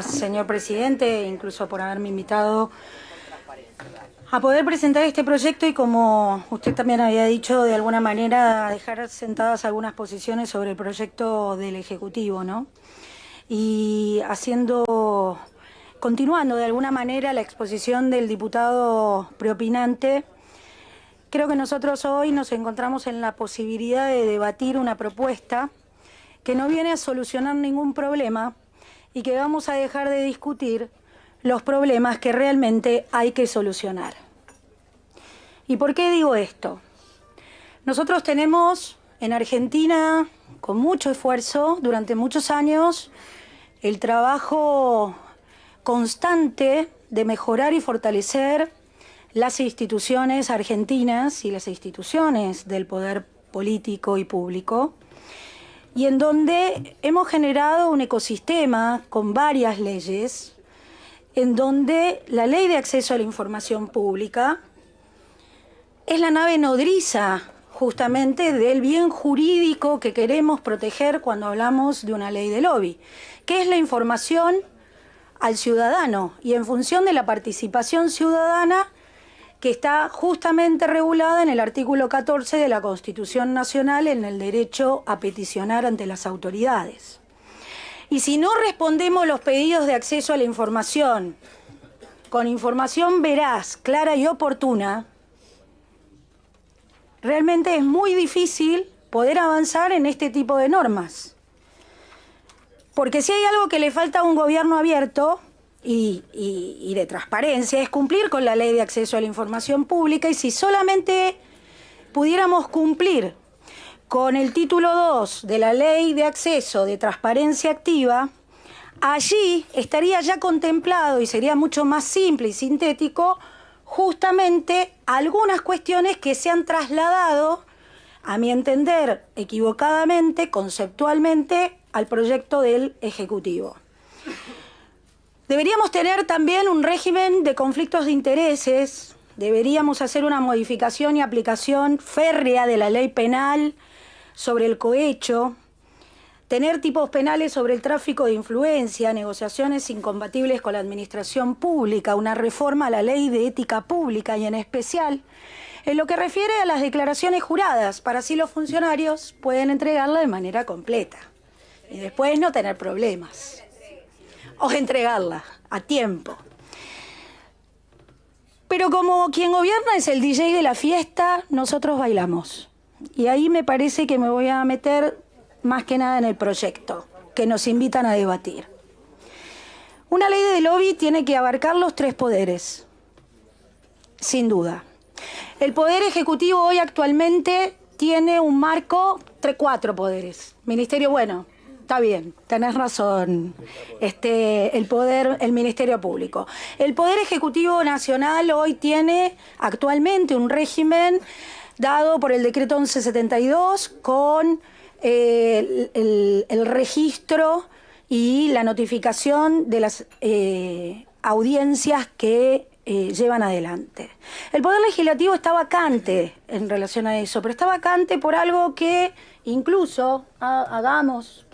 Señor presidente, incluso por haberme invitado a poder presentar este proyecto y, como usted también había dicho, de alguna manera dejar sentadas algunas posiciones sobre el proyecto del Ejecutivo, ¿no? Y continuando de alguna manera la exposición del diputado preopinante, creo que nosotros hoy nos encontramos en la posibilidad de debatir una propuesta que no viene a solucionar ningún problema y que vamos a dejar de discutir los problemas que realmente hay que solucionar. ¿Y por qué digo esto? Nosotros tenemos en Argentina, con mucho esfuerzo, durante muchos años, el trabajo constante de mejorar y fortalecer las instituciones argentinas y las instituciones del poder político y público, y en donde hemos generado un ecosistema con varias leyes, en donde la Ley de Acceso a la Información Pública es la nave nodriza justamente del bien jurídico que queremos proteger cuando hablamos de una ley de lobby, que es la información al ciudadano y en función de la participación ciudadana que está justamente regulada en el artículo 14 de la Constitución Nacional en el derecho a peticionar ante las autoridades. Y si no respondemos los pedidos de acceso a la información con información veraz, clara y oportuna, realmente es muy difícil poder avanzar en este tipo de normas. Porque si hay algo que le falta a un gobierno abierto y de transparencia, es cumplir con la Ley de Acceso a la Información Pública, y si solamente pudiéramos cumplir con el título 2 de la Ley de Acceso de Transparencia Activa, allí estaría ya contemplado y sería mucho más simple y sintético justamente algunas cuestiones que se han trasladado, a mi entender, equivocadamente, conceptualmente, al proyecto del Ejecutivo. Deberíamos tener también un régimen de conflictos de intereses, deberíamos hacer una modificación y aplicación férrea de la ley penal sobre el cohecho, tener tipos penales sobre el tráfico de influencia, negociaciones incompatibles con la administración pública, una reforma a la ley de ética pública y en especial en lo que refiere a las declaraciones juradas, para así los funcionarios pueden entregarla de manera completa y después no tener problemas. O entregarla a tiempo. Pero como quien gobierna es el DJ de la fiesta, nosotros bailamos. Y ahí me parece que me voy a meter más que nada en el proyecto que nos invitan a debatir. Una ley de lobby tiene que abarcar los tres poderes, sin duda. El Poder Ejecutivo hoy actualmente tiene un marco, cuatro poderes. Ministerio, bueno, está bien, tenés razón, el Ministerio Público. El Poder Ejecutivo Nacional hoy tiene actualmente un régimen dado por el decreto 1172 con el registro y la notificación de las audiencias que llevan adelante. El Poder Legislativo está vacante en relación a eso, pero está vacante por algo que incluso hagamos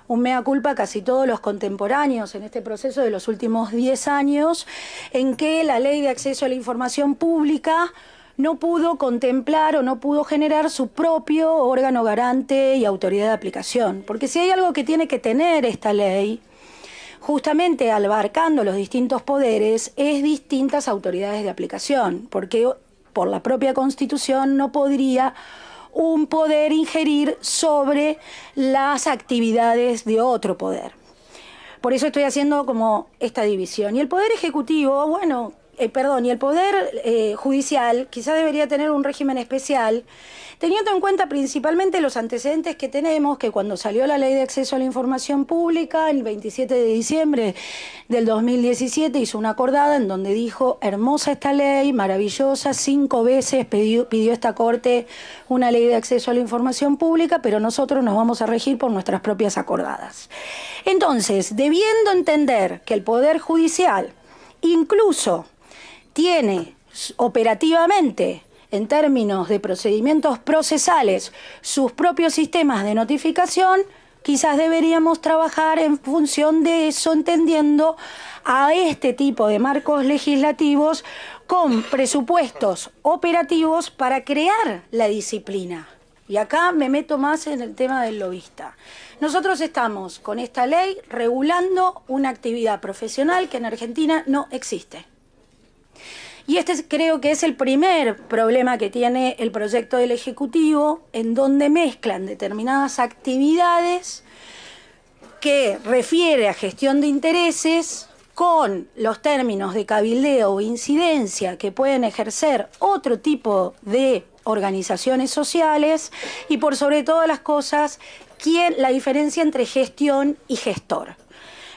un mea culpa casi todos los contemporáneos en este proceso de los últimos 10 años, en que la Ley de Acceso a la Información Pública no pudo contemplar o no pudo generar su propio órgano garante y autoridad de aplicación. Porque si hay algo que tiene que tener esta ley, justamente abarcando los distintos poderes, es distintas autoridades de aplicación, porque por la propia Constitución no podría un poder ingerir sobre las actividades de otro poder. Por eso estoy haciendo como esta división. Y el Poder Ejecutivo, bueno, y el Poder Judicial quizás debería tener un régimen especial, teniendo en cuenta principalmente los antecedentes que tenemos, que cuando salió la Ley de Acceso a la Información Pública, el 27 de diciembre del 2017, hizo una acordada en donde dijo, hermosa esta ley, maravillosa, 5 veces pidió esta Corte una Ley de Acceso a la Información Pública, pero nosotros nos vamos a regir por nuestras propias acordadas. Entonces, debiendo entender que el Poder Judicial incluso tiene operativamente, en términos de procedimientos procesales, sus propios sistemas de notificación, quizás deberíamos trabajar en función de eso, entendiendo a este tipo de marcos legislativos con presupuestos operativos para crear la disciplina. Y acá me meto más en el tema del lobista. Nosotros estamos con esta ley regulando una actividad profesional que en Argentina no existe. Y este creo que es el primer problema que tiene el proyecto del Ejecutivo, en donde mezclan determinadas actividades que refiere a gestión de intereses con los términos de cabildeo o incidencia que pueden ejercer otro tipo de organizaciones sociales y por sobre todas las cosas, la diferencia entre gestión y gestor.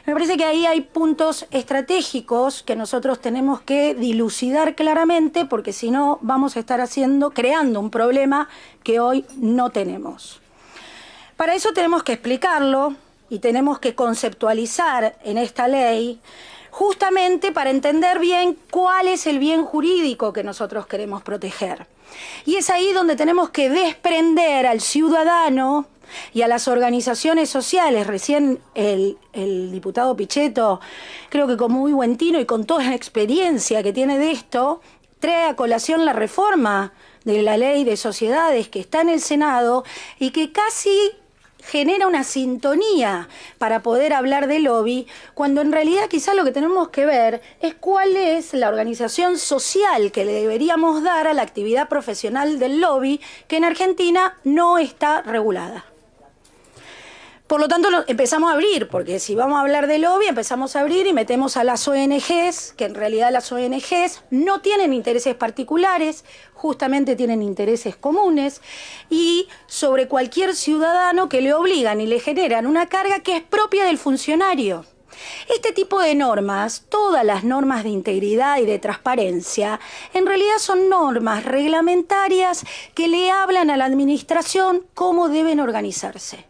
Me parece que ahí hay puntos estratégicos que nosotros tenemos que dilucidar claramente, porque si no vamos a estar creando un problema que hoy no tenemos. Para eso tenemos que explicarlo y tenemos que conceptualizar en esta ley, justamente para entender bien cuál es el bien jurídico que nosotros queremos proteger. Y es ahí donde tenemos que desprender al ciudadano y a las organizaciones sociales. Recién el diputado Pichetto, creo que con muy buen tino y con toda la experiencia que tiene de esto, trae a colación la reforma de la ley de sociedades que está en el Senado y que casi genera una sintonía para poder hablar de lobby, cuando en realidad quizás lo que tenemos que ver es cuál es la organización social que le deberíamos dar a la actividad profesional del lobby, que en Argentina no está regulada. Por lo tanto, empezamos a abrir, porque si vamos a hablar de lobby, empezamos a abrir y metemos a las ONGs, que en realidad las ONGs no tienen intereses particulares, justamente tienen intereses comunes, y sobre cualquier ciudadano que le obligan y le generan una carga que es propia del funcionario. Este tipo de normas, todas las normas de integridad y de transparencia, en realidad son normas reglamentarias que le hablan a la administración cómo deben organizarse.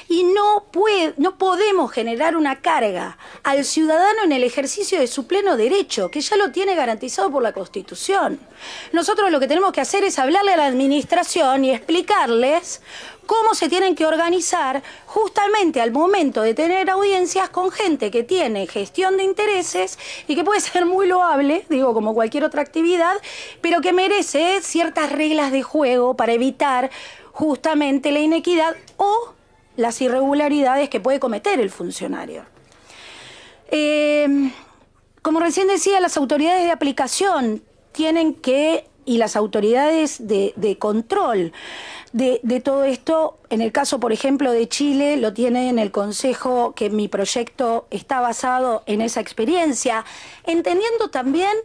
Y no podemos generar una carga al ciudadano en el ejercicio de su pleno derecho, que ya lo tiene garantizado por la Constitución. Nosotros lo que tenemos que hacer es hablarle a la administración y explicarles cómo se tienen que organizar justamente al momento de tener audiencias con gente que tiene gestión de intereses y que puede ser muy loable, digo, como cualquier otra actividad, pero que merece ciertas reglas de juego para evitar justamente la inequidad o las irregularidades que puede cometer el funcionario. Como recién decía, las autoridades de aplicación tienen que, y las autoridades de control de todo esto, en el caso, por ejemplo, de Chile, lo tiene en el Consejo, que mi proyecto está basado en esa experiencia, entendiendo también,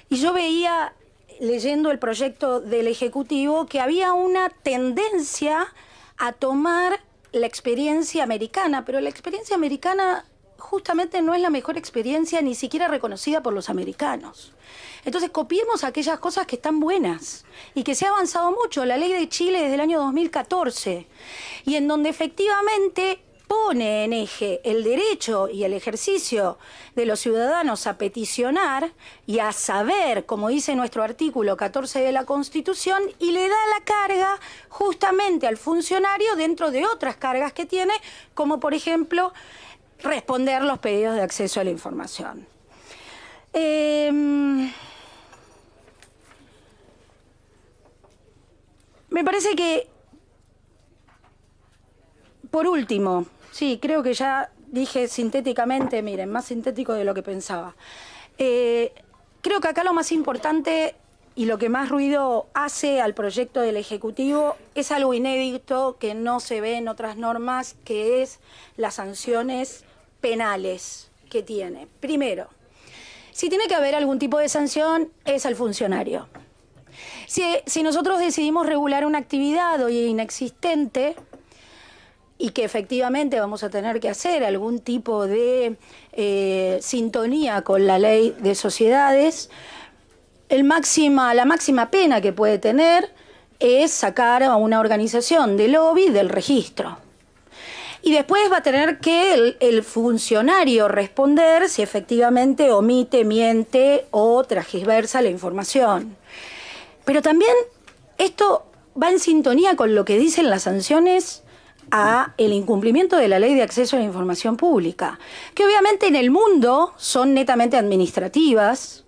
y yo veía, leyendo el proyecto del Ejecutivo, que había una tendencia a tomar la experiencia americana, pero la experiencia americana justamente no es la mejor experiencia ni siquiera reconocida por los americanos. Entonces copiemos aquellas cosas que están buenas y que se ha avanzado mucho. La ley de Chile desde el año 2014 y en donde efectivamente pone en eje el derecho y el ejercicio de los ciudadanos a peticionar y a saber, como dice nuestro artículo 14 de la Constitución, y le da la carga justamente al funcionario dentro de otras cargas que tiene, como por ejemplo responder los pedidos de acceso a la información. Me parece que, por último, sí, creo que ya dije sintéticamente, miren, más sintético de lo que pensaba. Creo que acá lo más importante y lo que más ruido hace al proyecto del Ejecutivo es algo inédito que no se ve en otras normas, que es las sanciones penales que tiene. Primero, si tiene que haber algún tipo de sanción, es al funcionario. Si nosotros decidimos regular una actividad hoy inexistente y que efectivamente vamos a tener que hacer algún tipo de sintonía con la ley de sociedades, la máxima pena que puede tener es sacar a una organización de lobby del registro. Y después va a tener que el funcionario responder si efectivamente omite, miente o transgiversa la información. Pero también esto va en sintonía con lo que dicen las sanciones a el incumplimiento de la Ley de Acceso a la Información Pública, que obviamente en el mundo son netamente administrativas,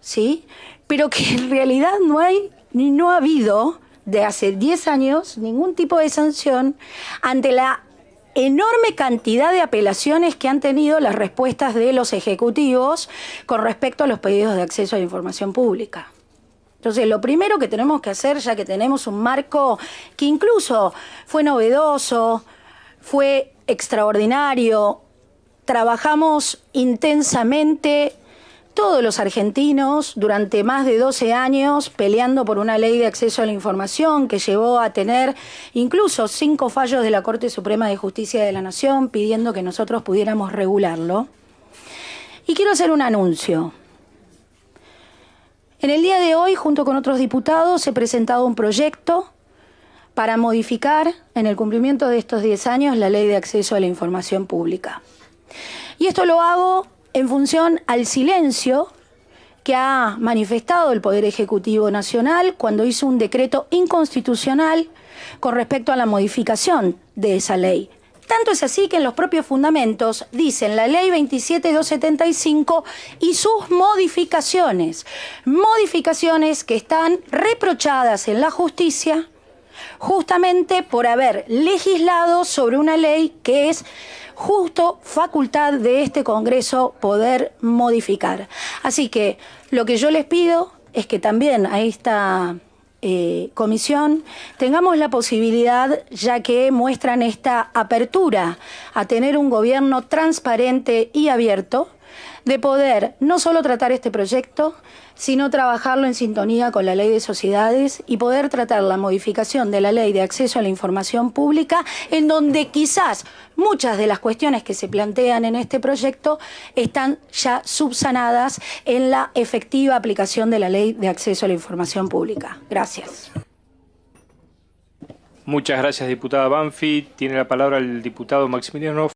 ¿sí? Pero que en realidad no hay ni no ha habido de hace 10 años ningún tipo de sanción ante la enorme cantidad de apelaciones que han tenido las respuestas de los ejecutivos con respecto a los pedidos de acceso a la información pública. Entonces, lo primero que tenemos que hacer, ya que tenemos un marco que incluso fue novedoso, fue extraordinario, trabajamos intensamente todos los argentinos durante más de 12 años peleando por una ley de acceso a la información que llevó a tener incluso 5 fallos de la Corte Suprema de Justicia de la Nación pidiendo que nosotros pudiéramos regularlo. Y quiero hacer un anuncio. En el día de hoy, junto con otros diputados, he presentado un proyecto para modificar, en el cumplimiento de estos 10 años, la Ley de Acceso a la Información Pública. Y esto lo hago en función al silencio que ha manifestado el Poder Ejecutivo Nacional cuando hizo un decreto inconstitucional con respecto a la modificación de esa ley. Tanto es así que en los propios fundamentos dicen la Ley 27.275 y sus modificaciones. Modificaciones que están reprochadas en la justicia justamente por haber legislado sobre una ley que es justo facultad de este Congreso poder modificar. Así que lo que yo les pido es que también a esta comisión tengamos la posibilidad, ya que muestran esta apertura a tener un gobierno transparente y abierto, de poder no solo tratar este proyecto, sino trabajarlo en sintonía con la Ley de Sociedades y poder tratar la modificación de la Ley de Acceso a la Información Pública, en donde quizás muchas de las cuestiones que se plantean en este proyecto están ya subsanadas en la efectiva aplicación de la Ley de Acceso a la Información Pública. Gracias. Muchas gracias, diputada Banfi. Tiene la palabra el diputado Maximiliano